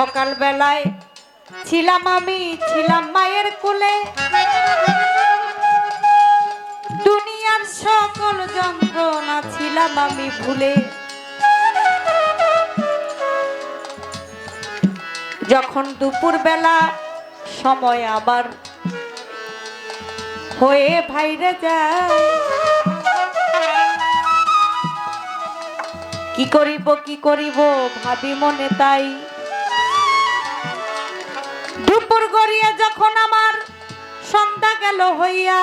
সকাল বেলায় ছিলাম মায়ের কোলে, দুনিয়ার সকল যন্ত্রণা ছিলাম আমি ভুলে। যখন দুপুর বেলা সময় আবার হয়ে ভাইরে যায়, কি করিব ভাবি মনে তাই। দুপুর গড়িয়ে যখন আমার সন্ধ্যা গেল হইয়া,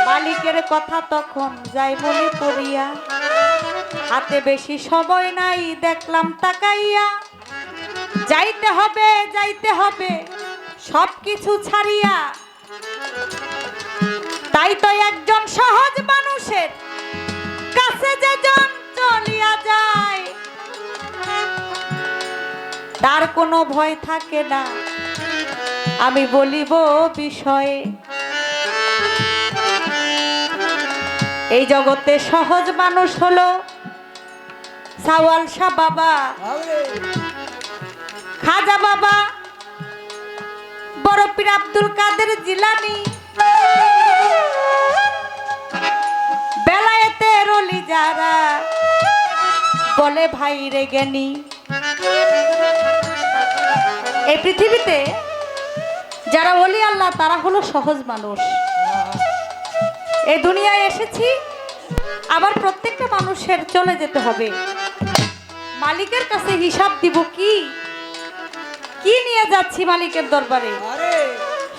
মালিকের কথা তখন যাই মনে পড়িয়া। হাতে বেশি সময় নাই দেখলাম তাকাইয়া, যাইতে হবে সবকিছু ছাড়িয়া। তাই তো একজন সহজ মানুষের কাছে যে জন চলিয়া যায়, তার কোনো ভয় থাকে না আমি বলিব বিষয়ে। এই জগতে সহজ মানুষ হলো সাওয়াল শাহ বাবা, খাজা বাবা, বড় পীর আব্দুল কাদের জিলানী, বেলায়েতের ওলি যারা বলে ভাই রে জ্ঞানী। এই পৃথিবীতে যারা ওলি আল্লাহ তারা হলো সহজ মানুষ। এই দুনিয়ায় এসেছি, আবার প্রত্যেকটা মানুষের চলে যেতে হবে। মালিকের কাছে হিসাব দিব কি নিয়ে যাচ্ছি মালিকের দরবারে,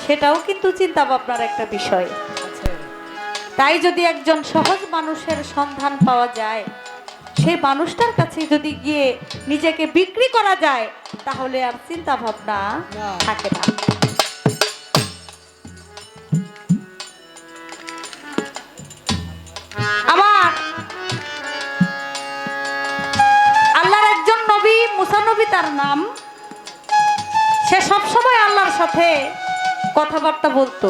সেটাও কিন্তু চিন্তা ভাবনার একটা বিষয়। তাই যদি একজন সহজ মানুষের সন্ধান পাওয়া যায়, সেই মানুষটার কাছে যদি গিয়ে নিজেকে বিক্রি করা যায়, তাহলে আর চিন্তা ভাবনা থাকে না। আমার আল্লাহর একজন নবী, মুসা নবী তার নাম, সে সবসময় আল্লাহর সাথে কথাবার্তা বলতো।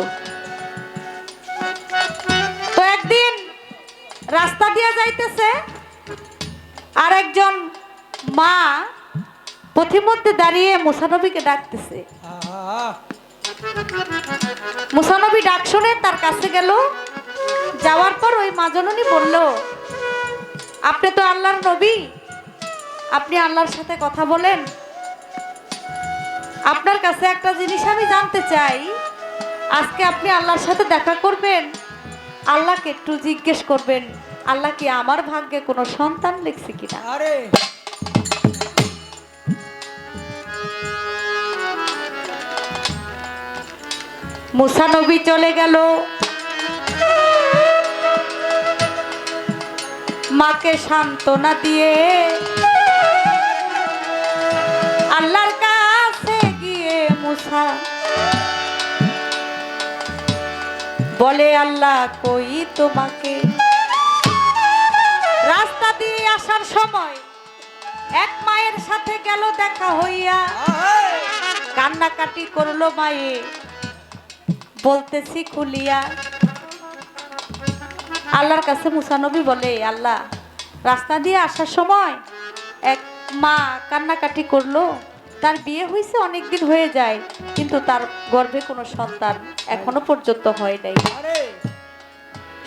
তো একদিন রাস্তা দিয়ে যাইতেছে, আর একজন মা পথিমধ্যে দাঁড়িয়ে মুসা নবীকে ডাকতেছে। মুসা নবী ডাক শুনে তার কাছে গেল। যাওয়ার পর ওই মা জননী বলল, আপনি তো আল্লাহর নবী, আপনি আল্লাহর সাথে কথা বলেন, আপনার কাছে একটা জিনিস আমি জানতে চাই। আজকে আপনি আল্লাহর সাথে দেখা করবেন, আল্লাহকে একটু জিজ্ঞেস করবেন আল্লাহ কি আমার ভাগ্যে কোনো সন্তান লিখছে কিনা। মুসা নবী চলে গেল, মাকে সান্ত্বনা দিয়ে আল্লাহর কাছে গিয়ে মুসা বলে, আল্লাহ কই তোমাকে। রাস্তা দিয়ে আসার সময় এক মায়ের সাথে গেল দেখা হইয়া, কান্নাকাটি করলো মায়ে, বলতেছি খুলিয়া। আল্লাহর কাছে মুসা নবী বলে, আল্লাহ রাস্তা দিয়ে আসার সময় এক মা কান্নাকাটি করলো, তার বিয়ে হয়েছে অনেকদিন হয়ে যায়, কিন্তু তার গর্ভে কোনো সন্তান এখনো পর্যন্ত হয় নাই।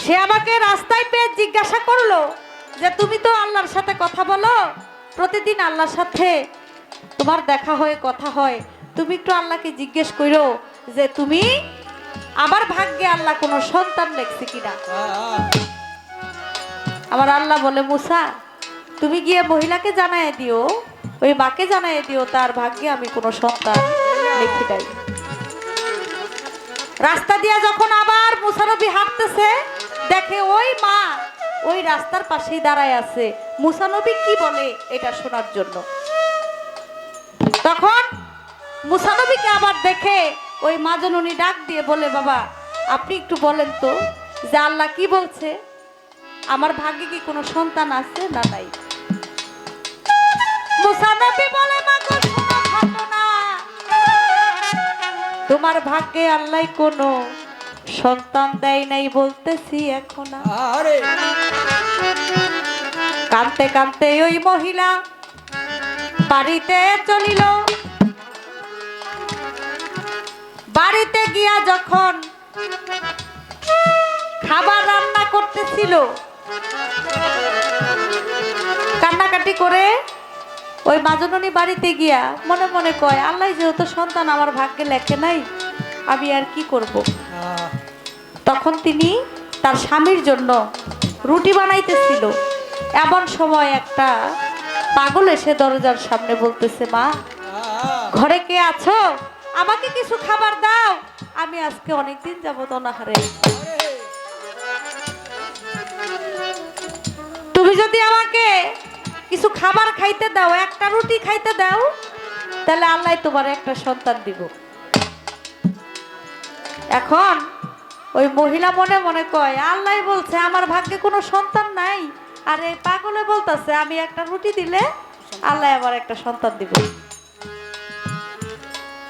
সে আমাকে রাস্তায় পেয়ে জিজ্ঞাসা করলো যে তুমি তো আল্লাহর সাথে কথা বলো, প্রতিদিন আল্লাহর সাথে তোমার দেখা হয়, কথা হয়, তুমি একটু আল্লাহকে জিজ্ঞেস করো যে তুমি আমার ভাগ্যে আল্লাহ কোনো সন্তান লিখছে কিনা। আমার আল্লাহ বলে, মুসা তুমি গিয়ে মহিলাকে জানায় দিও, ওই মাকে জানায় দিও তার ভাগ্যে আমি কোনো সন্তান লিখি নাই। রাস্তা দিয়ে যখন আবার মুসা নবী হাঁটতেছে, দেখে ওই মা ওই রাস্তার পাশেই দাঁড়ায় আছে, মুসা নবী কি বলে এটা শোনার জন্য। তখন মুসা নবীকে আবার দেখে ওই মা জননী ডাক দিয়ে বলে, বাবা আপনি একটু বলেন তো যে আল্লাহ কি বলছে, আমার ভাগ্যে কি কোনো সন্তান আছে না নাই। মুসা নবী বলে, মা গো শোনো ঘটনা, তোমার ভাগ্যে আল্লাহ কোনো সন্তান দেয় নাই বলতেছি এখন। কাঁদতে কাঁদতে ওই মহিলা বাড়িতে চলিল। বাড়িতে গিয়া যখন খাবার রান্না করতেছিল, কান্নাকাটি করে ওই মাজননী বাড়িতে গিয়া মনে মনে কয়, আল্লাহ যেহেতু সন্তান আমার ভাগ্যে লেখে নাই, আমি আর কি করব। তখন তিনি তার স্বামীর জন্য রুটি বানাইতেছিল। এমন সময় একটা পাগল এসে দরজার সামনে বলতেছে, মা ঘরে কে আছো, আমাকে কিছু খাবার দাও, আমি আজকে অনেকদিন যাবত অনাহারে। তুমি যদি আমাকে কিছু খাবার খাইতে দাও, একটা রুটি খাইতে দাও, তাহলে আল্লাহ তোমার একটা সন্তান দিব। এখন ওই মহিলা মনে মনে কয়, আল্লাহ বলছে আমার ভাগ্যে কোনো সন্তান নাই, আর এই পাগলে বলতেছে আমি একটা রুটি দিলে আল্লাহ আমার একটা সন্তান দিব।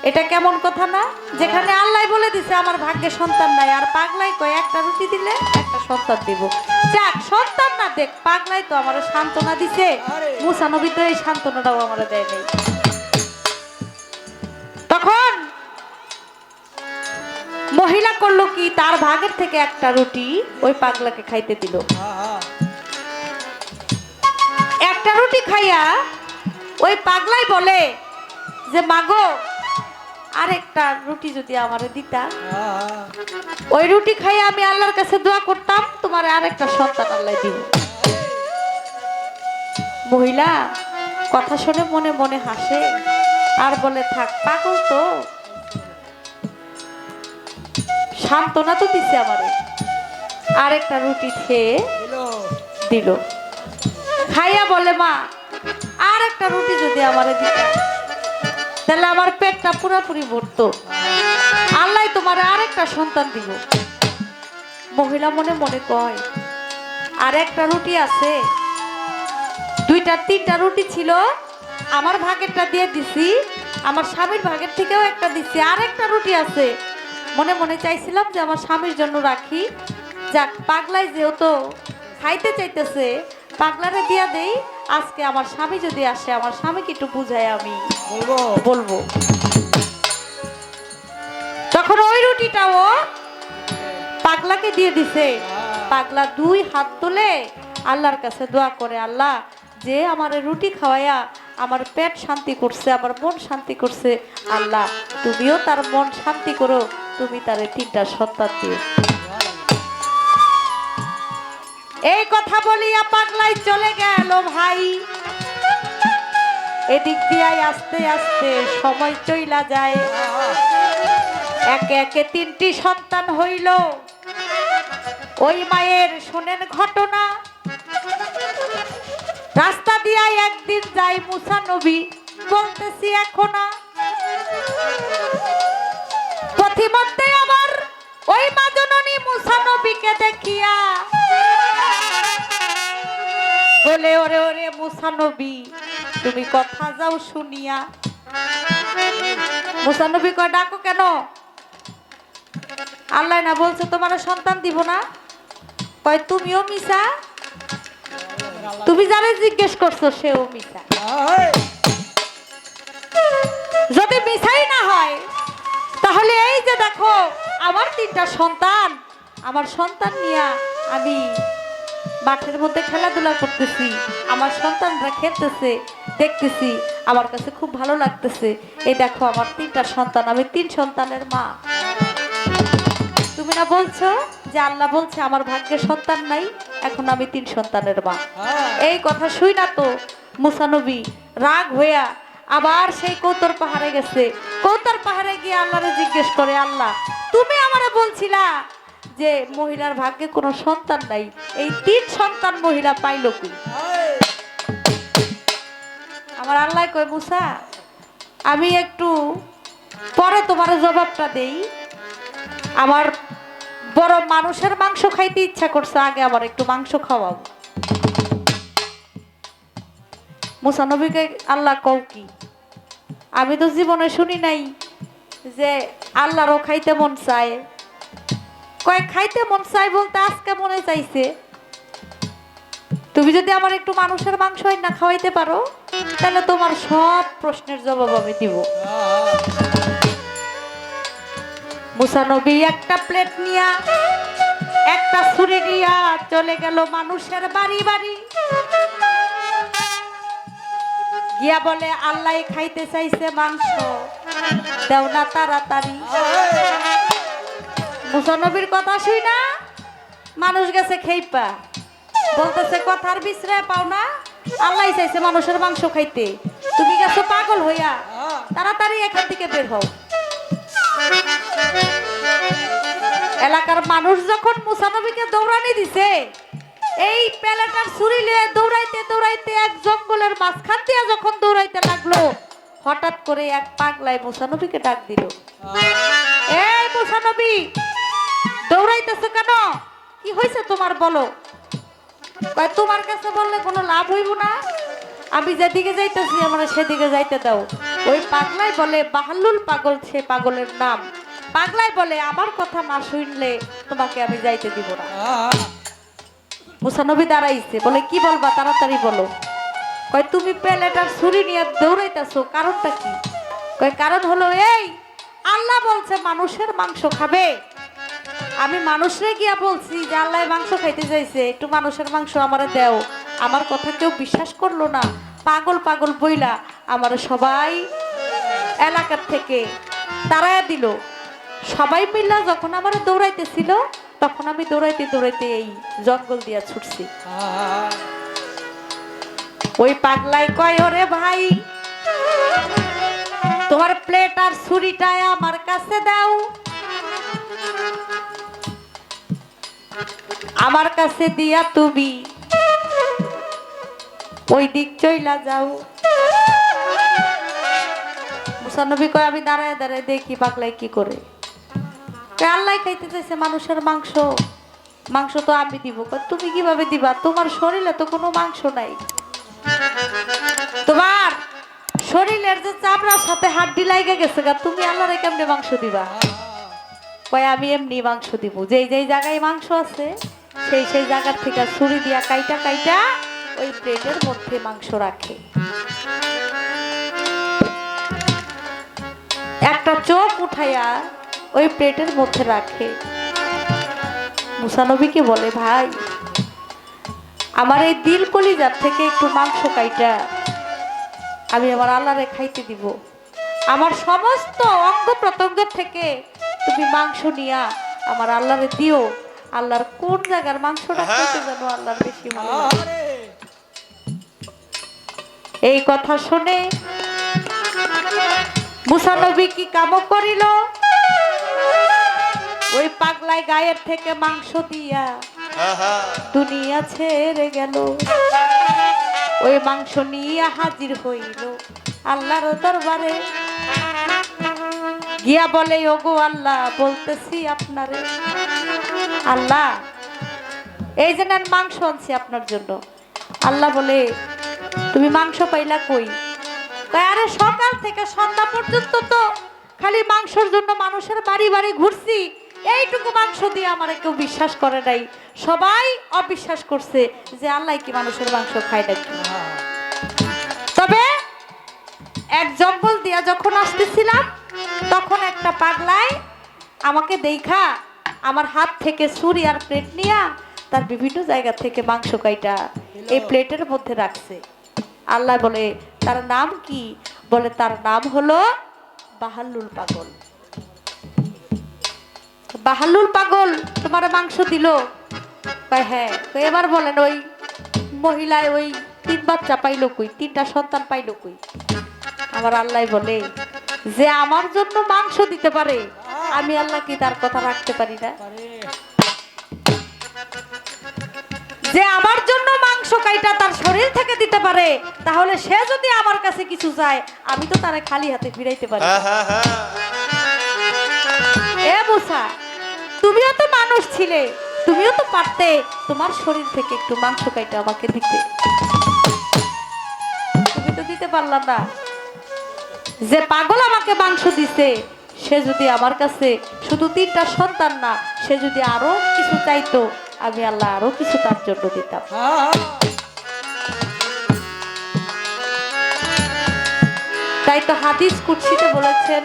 এটা কেমন কথা না, যেখানে আল্লাহ বলে দিছে আমার ভাগ্যে সন্তান নাই, আর পাগলাই কয় একটা রুটি দিলে একটা সন্তান দিব। যাক, সন্তান না দেখ, পাগলাই তো আমার সান্ত্বনা দিছে, মুসা নবী তো এই সান্ত্বনাটাও আমার দেয় নাই। তখন মহিলা করলো কি, তার ভাগের থেকে একটা রুটি ওই পাগলাকে খাইতে দিল। একটা রুটি খাইয়া ওই পাগলাই বলে যে, মাগো আরেকটা রুটি যদি আমারে দিতা, ওই রুটি খাইয়া আমি আল্লাহর কাছে দোয়া করতাম তোমার আরেকটা সন্তান আল্লাহ দিব। মহিলা কথা শুনে মনে মনে হাসে আর বলে, থাক, পাগল তো, সান্ত্বনা তো দিছে আমারে, আরেকটা রুটি খেয়ে দিল। খাইয়া বলে, মা আর একটা রুটি যদি আমারে দিত, তাহলে আমার পেটটা পুরোপুরি ভরতো, আল্লাহ তোমার আরেকটা সন্তান দিব। মহিলা মনে মনে কয়, আর একটা রুটি আছে, দুইটা তিনটা রুটি ছিল, আমার ভাগেরটা দিয়ে দিছি, আমার স্বামীর ভাগের থেকেও একটা দিছি, আর একটা রুটি আছে, মনে মনে চাইছিলাম যে আমার স্বামীর জন্য রাখি। যাক, পাগলাই যেহেতু খাইতে চাইতেছে, পাগলারে দিয়া দেই, আজকে আমার স্বামী যদি আসে, আমার স্বামীকে একটু বুঝাই আমি বলবো। তখন ওই রুটিটাও পাগলাকে দিয়ে দিছে। পাগলা দুই হাত তুলে আল্লাহর কাছে দোয়া করে, আল্লাহ যে আমার রুটি খাওয়াইয়া আমার পেট শান্তি করছে, আমার মন শান্তি করছে, আল্লাহ তুমিও তার মন শান্তি করো, তুমি তারে তিনটা সন্তান দিও। এই কথা বলিয়া পাগলাই চলে গেল ভাই। এদিক দিয়ে আস্তে আস্তে সময় চইলা যায়, একে একে তিনটি সন্তান হইল। ওই মায়ের শোনেন ঘটনা, রাস্তা দিয়া একদিন যাই মুসা নবী, বলতেছি এখন পথিমধ্যে আবার ওই মা জননী মুসা নবীকে দেখিয়া বলে, ওরে ওরে মুসা নবী, তুমি কথা যাও শুনিয়া। মুসা নবী কয়, ডাকো কেন? আল্লাহ না বলছে তোমার সন্তান দিব না? কয়, তুমিও মিছা, তুমি যারে জিজ্ঞেস করছো সেও মিছা। যদি মিছাই না হয়, তাহলে এই যে দেখো আমার তিনটা সন্তান, আমার সন্তান নিয়ে আমি মাঠের মধ্যে খেলাধুলা করতেছি, আমার সন্তানরা খেলতেছে দেখতেছি, আমার কাছে খুব ভালো লাগতেছে। এই দেখো আমার তিনটা সন্তান, আমি তিন সন্তানের মা। তুমি না বলছো যে আল্লাহ বলছে আমার ভাগ্যে সন্তান নাই, এখন আমি তিন সন্তানের মা। এই কথা শুই না তো মুসা নবী রাগ হইয়া আবার সেই কৌতর পাহাড়ে গেছে। কৌতর পাহাড়ে গিয়ে আল্লাহরে জিজ্ঞেস করে, আল্লাহ তুমি আমারে বলছিলা যে মহিলার ভাগ্যে কোনো সন্তান নাই, এই তিন সন্তান মহিলা পাইল কি? আমার আল্লাহ কয়, মুসা আমি একটু পরে তোমার জবাবটা দেই, আমার বড় মানুষের মাংস খাইতে ইচ্ছা করছে, আগে আমার একটু মাংস খাওয়াও। মুসা নবীকে আল্লাহ কও কি, আমি তো জীবনে শুনি নাই যে আল্লাহরও খাইতে মন চায়। কয়, খাইতে মন চাই বলতে আজকে মনে চাইছে, তুমি যদি আমার একটু মানুষের মাংস না খাওয়াইতে পারো তাহলে তোমার সব প্রশ্নের জবাব আমি দিব। মুসা নবী একটা প্লেট নিয়া একটা ছুরি নিয়া চলে গেল মানুষের বাড়ি বাড়ি, গিয়া বলে আল্লাহ খাইতে চাইছে মাংস, দেও না তাড়াতাড়ি। মুসা নবীর কথা শুই না মানুষ গেছে খেইপা, বলতেছে কথার বিশ্রয় পাও না, আল্লাহ চাইছে মানুষের মাংস খাইতে, তুমি গেছো পাগল হইয়া, তাড়াতাড়ি এখান থেকে বের হও। এলাকার মানুষ যখন মুসা নবীকে দৌড়ানি দিছে, এই প্লেটার ছুরি লিয়ে দৌড়াইতে দৌড়াইতে এক জঙ্গলের মাঝখান দিয়ে যখন দৌড়াইতে লাগলো, হঠাৎ করে এক পাগলাই মুসা নবীকে ডাক দিল, এই মুসা নবী দৌড়াইতেছো কেন, কি হয়েছে তোমার বলো। তোমার কাছে বললে কোনো লাভ হইব না, আমি যেদিকে যাইতেছি আমার সেদিকে যাইতে দাও। ওই পাগলাই বলে বাহাল্লুল পাগল, সে পাগলের নাম। পাগলাই বলে আমার কথা না শুনলে তোমাকে আমি যাইতে দিব না। মুসা নবী দাঁড়াইছে, বলে কি বলবা তাড়াতাড়ি বলো। কয় তুমি প্লেটার ছুরি নিয়ে দৌড়াইতেছো, কারণটা কি? কয় কারণ হলো এই, আল্লাহ বলছে মানুষের মাংস খাবে, আমি মানুষরে গিয়া বলছি যে আল্লাহ মাংস খাইতে চাইছে, একটু মানুষের মাংস আমারে দাও। আমার কথা কেউ বিশ্বাস করলো না, পাগল পাগল বইলা আমার সবাই এলাকার থেকে তাড়ায়া দিল। সবাই মিল্লা যখন আমার দৌড়াইতেছিল, তখন আমি দৌড়াইতে দৌড়াইতে এই জঙ্গল দিয়া ছুটছি। ওই পাগলাই কয় ওরে ভাই, তোমার প্লেট আর ছুরিটা আমার কাছে দাও, আমার কাছে দিয়া তুমি ওই দিক চইলা যাও। মুসা নবী কয় আমি দাঁড়ায় দাঁড়ায় দেখি পাগলাই কি করে। আল্লাহ খাইতে চাইছে মানুষের মাংস, মাংস তো আমি দিব। তুমি কিভাবে দিবা, তোমার শরীরে তো কোনো মাংস নাই, তোমার শরীরের যে চামড়ার সাথে হাড্ডি লাগে গেছে গা, তুমি আল্লাহরে কেমনে মাংস দিবা। কয় আমি এমনি মাংস দিব, যেই যেই জায়গায় মাংস আছে সেই সেই জায়গার থেকে ছুরি দিয়া কাইটা কাইটা ওই প্লেটের মধ্যে মাংস রাখে। একটা চোখ উঠাইয়া ওই প্লেটের মধ্যে রাখে। মুসা নবীকে বলে ভাই, আমার এই দিল কলিজার থেকে একটু মাংস কাইটা আমি আমার আল্লাহরে খাইতে দিব। আমার সমস্ত অঙ্গ প্রত্যঙ্গের থেকে তুমি মাংস নিয়া আমার আল্লাহরে দিও। আল্লাহর কোন জায়গার মাংসটা খেতে জানো আল্লাহর বেশি ভালো লাগে। এই কথা শুনে মুসা নবী কি কাম করিল, ওই পাগলাই গায়ের থেকে মাংস দিয়া দুনিয়া ছেড়ে গেল। ওই মাংস নিয়ে হাজির হইল আল্লাহর দরবারে, গিয়া বলে ওগো আল্লাহ, বলতেছি আপনারে আল্লাহ এই যে নেন মাংস আনছি আপনার জন্য। আল্লাহ বলে তুমি মাংস পাইলা কই? আরে সকাল থেকে সন্ধ্যা পর্যন্ত তো খালি মাংসের জন্য মানুষের বাড়ি বাড়ি ঘুরছি, এইটুকু মাংস দিয়ে আমার কেউ বিশ্বাস করে নাই, সবাই অবিশ্বাস করছে যে আল্লাহ কি মানুষের মাংস খায় নাকি। তবে এক জঙ্গল দিয়া যখন আসতেছিলাম, তখন একটা পাগলাই আমাকে দেখা আমার হাত থেকে ছুরি আর প্লেট নিয়া তার বিভিন্ন জায়গা থেকে মাংস কাইটা এই প্লেটের মধ্যে রাখছে। আল্লাহ বলে তার নাম কি? বলে তার নাম হলো বাহাল্লুল পাগল। বাহাল্লুল পাগল তোমার মাংস দিল? হ্যাঁ। এবার বলেন ওই মহিলায় ওই 3 বাচ্চা পাইলো কই, 3টা সন্তান পাইলো কই? আমার আল্লাহ বলে যে আমার জন্য মাংস দিতে পারে, আমি আল্লাহ কি তার কথা রাখতে পারি না? যে আমার জন্য মাংস কাইটা তার শরীর থেকে দিতে পারে, তাহলে সে যদি আমার কাছে কিছু চায় আমি তো তারে খালি হাতে ফিরাইতে পারি। এ মুসা, তুমিও তো মানুষ ছিলে, তুমিও তো পারতে তোমার শরীর থেকে একটু মাংস কাইটা আমাকে দিতে, তুমি তো দিতে পারলা না। যে পাগল আমাকে মাংস দিছে, সে যদি আমার কাছে শুধু 3টা সন্তান না, সে যদি আরো কিছু চাইতো, আমি আল্লাহ আরো কিছু তার জন্য দিতাম। তাই তো হাদিস কুদসিতে বলেছেন,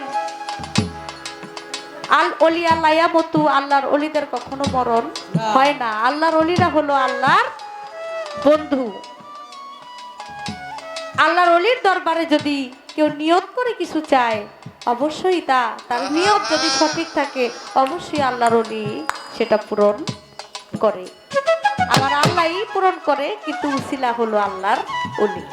আল ওলিয়া লায়ামতু, আল্লাহর ওলিদের কখনো মরণ হয় না। আল্লাহর ওলিরা হলো আল্লাহর বন্ধু। আল্লাহর ওলির দরবারে যদি কেউ নিয়ত করে কিছু চায়, অবশ্যই তার নিয়ত যদি সঠিক থাকে, অবশ্যই আল্লাহর ওলি সেটা পূরণ করে। আমার আল্লাহই পূরণ করে, কিন্তু উসিলা হলো আল্লাহর ওলি।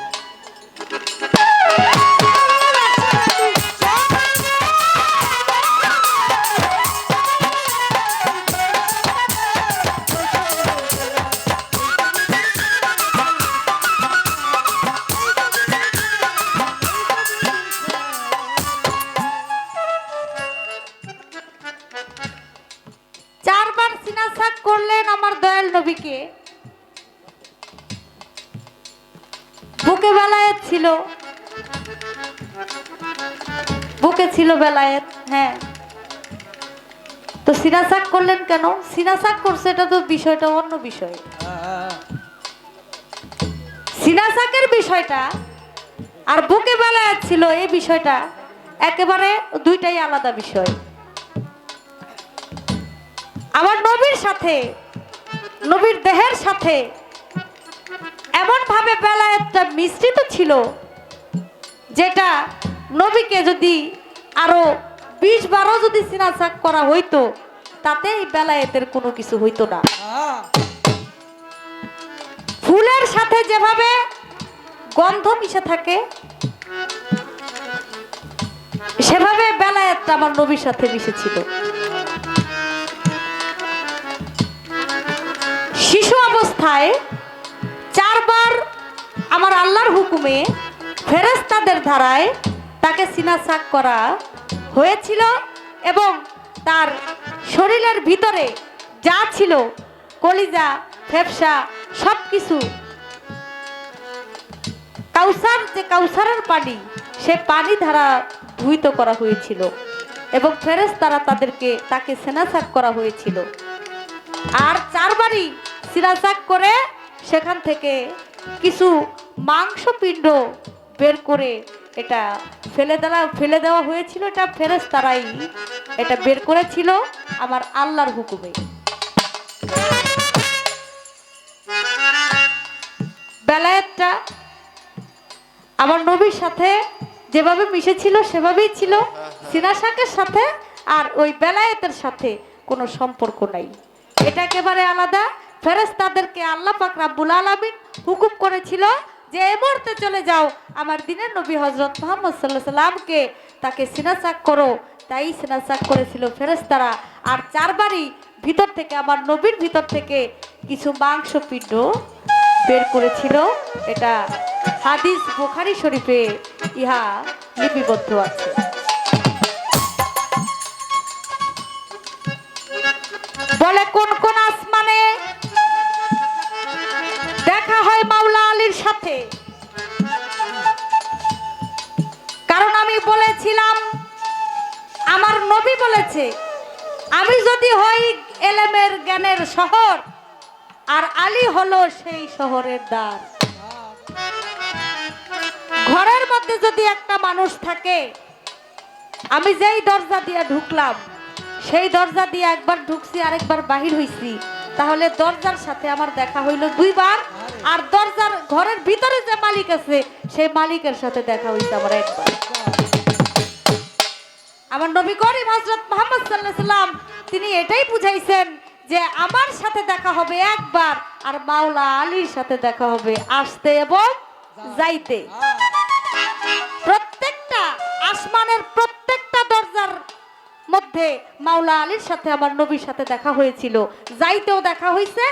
করলেন আমার দয়াল নবীকে। বুকে বেলায়েত ছিল, বুকে ছিল বেলায়েত। হ্যাঁ, তো সিনাসাক করলেন কেন? সিনাসাক করছে, এটা তো বিষয়টা অন্য বিষয়। সিনাসাকের বিষয়টা আর বুকে বেলায়েত ছিল, এই বিষয়টা একেবারে দুইটাই আলাদা বিষয়। আমার নবীর সাথে, নবীর দেহের সাথে এমন ভাবে বেলায়েতটা মিশ্রিত ছিল, যেটা নবীকে যদি আরো 20-12 যদি সিনাসাক করা হইতো, তাতে এই বেলায়েতের কোনো কিছু হইতো না। ফুলের সাথে যেভাবে গন্ধ মিশে থাকে, সেভাবে বেলায়েতটা আমার নবীর সাথে মিশেছিল। শিশু অবস্থায় 4 বার আমার আল্লাহর হুকুমে ফেরেশতাদের ধারায় তাকে সিনাসাক করা হয়েছিল, এবং তার শরীরের ভিতরে যা ছিল, কলিজা, ফেফসা, সবকিছু, কাউসার, যে কাউসারের পানি, সে পানি ধারা ধুইত করা হয়েছিল, এবং ফেরেশতারা তাকে সিনাসাক করা হয়েছিল। আর 4 বারই সিনাসাক করে সেখান থেকে কিছু মাংসপিণ্ড বের করে এটা ফেলে দেওয়া হয়েছিল। এটা ফেরেশতারাই এটা বের করেছিল আমার আল্লাহর হুকুমে। বেলায়েতটা আমার নবীর সাথে যেভাবে মিশেছিল সেভাবেই ছিল। সিনাসাকের সাথে আর ওই বেলায়েতের সাথে কোনো সম্পর্ক নাই, এটা একেবারে আলাদা। ফেরেশতাদেরকে আল্লাহ পাক রাব্বুল আলামিন হুকুম করেছিল যে এই মুহূর্তে চলে যাও আমার দিনের নবী হযরত মুহাম্মদ সাল্লাল্লাহু আলাইহি সাল্লামকে, তাকে সিনাসাক করো। তাই সিনাসাক করেছিল ফেরেশতারা। আর 4 বারই ভিতর থেকে, আমার নবীর ভিতর থেকে কিছু মাংসপিণ্ড বের করেছিল। এটা হাদিস বুখারী শরীফে ইহা লিপিবদ্ধ আছে। বলে কোন কোন আসমানে দেখা হয় মাওলা আলীর সাথে? কারণ আমি বলেছিলাম, আমার নবী বলেছে, আমি যদি হই এলেমের জ্ঞানের শহর, আর আলী হলো সেই শহরের দ্বার। ঘরের মধ্যে যদি একটা মানুষ থাকে, আমি যেই দরজা দিয়ে ঢুকলাম, সেই দরজা দিয়ে একবার ঢুকছি, আরেকবার বাহির হইছি, তাহলে দরজার সাথে আমার দেখা হইল 2 বার। আর দরজার ঘরের ভিতরে যে মালিক আছে, সেই মালিকের সাথে দেখা হইছে আমার 1 বার। আমার নবী করিম হযরত মুহাম্মদ সাল্লাল্লাহু আলাইহি সাল্লাম তিনি এটাই বুঝাইছেন যে আমার সাথে দেখা হবে 1 বার, আর মাওলা আলীর সাথে দেখা হবে আসতে এবং যাইতে। প্রত্যেকটা আসমানের প্রত্যেকটা দরজার মধ্যে মাওলা আলীর সাথে আমার নবীর সাথে দেখা হয়েছিল। যাইতেও দেখা হয়েছে,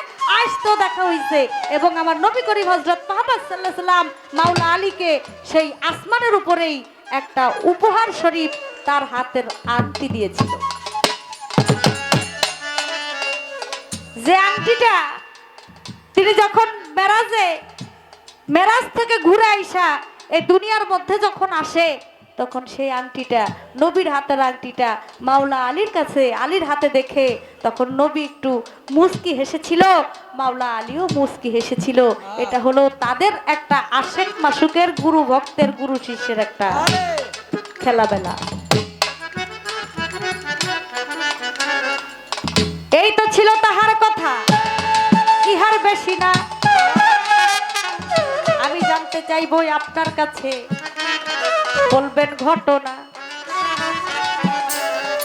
আসতেও দেখা হয়েছে, এবং আমার নবী করিম হযরত মুহাম্মদ সাল্লাল্লাহু আলাইহি সাল্লাম মাওলা আলীকে সেই আসমানের উপরেই একটা উপহার স্বরূপ তার হাতের আংটি দিয়েছিল। যে আংটিটা তিনি যখন মেরাজ থেকে ঘুরে আইসা এই দুনিয়ার মধ্যে যখন আসে, তখন সেই আংটিটা, নবীর হাতের আংটিটা মাওলা আলীর কাছে, আলীর হাতে দেখে তখন নবী একটু মুস্কি হেসেছিল, মাওলা আলীও মুস্কি হেসেছিল। এটা হলো তাদের একটা আশেক মাসুকের, গুরু ভক্তের, গুরু শিষ্যের একটা খেলাবেলা। এই তো ছিল তাহার কথা, ইহার বেশি না। আমি জানতে চাইবো আপনার কাছে, বলবেন ঘটনা।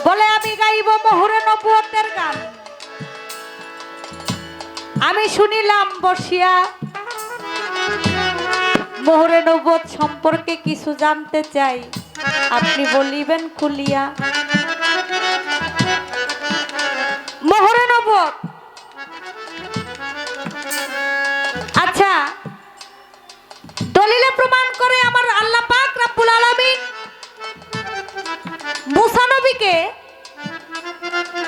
বলে আমি গাইব মোহরে নবুয়তের গান। আমি শুনিলাম বসিয়া, মোহরে নবুয়ত সম্পর্কে কিছু জানতে চাই, আপনি বলিবেন খুলিয়া। মোহরে নবুয়ত, আচ্ছা, দলিলে প্রমাণ করে আমার আল্লাহ পাক রব্বুল আলামিন মুসা নবীকে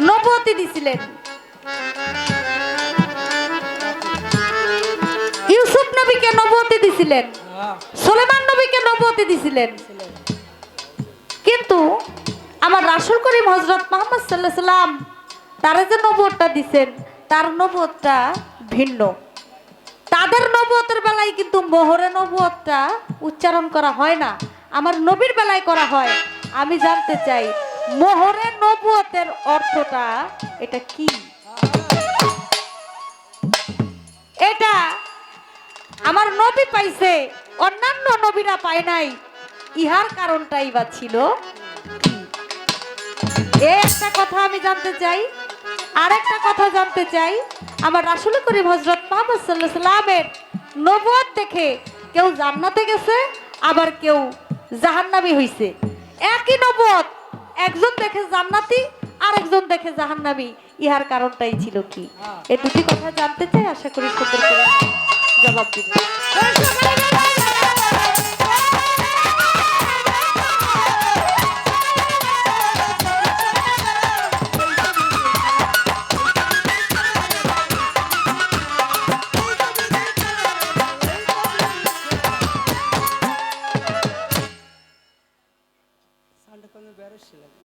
নবুয়তি দিছিলেন, ইউসুফ নবীকে নবুয়তি দিছিলেন, সুলেমান নবীকে নবুয়তি দিছিলেন। কিন্তু আমার রাসূল করিম হযরত মুহাম্মদ সাল্লাল্লাহু আলাইহি সাল্লাম তারা যে নবুয়তটা দিবেন, তার নবুয়তটা ভিন্ন। তাদের নবুয়তের বেলায় কিন্তু মোহরে নবুয়তটা উচ্চারণ করা হয় না, আমার নবীর বেলায় করা হয়। আমি জানতে চাই মোহরে নবুয়তের অর্থটা এটা কি? এটা আমার নবী পাইছে, অন্যান্য নবীরা পায় নাই, ইহার কারণটাই বা ছিল কি? এই একটা কথা আমি জানতে চাই। আরেকটা কথা জানতে চাই, আমার রাসূল করিম হযরত মুহাম্মদ সাল্লাল্লাহু আলাইহি সাল্লামের নবুয়ত দেখে কেউ জান্নাতে গেছে, আবার কেউ জাহান্নামী হইছে। একই নবুয়ত, একজন দেখে জান্নাতি, আরেকজন দেখে জাহান্নামী, ইহার কারণটাই ছিল কি? এই দুটি কথা জানতে চাই, আশা করি সুন্দর করে জবাব দিবেন।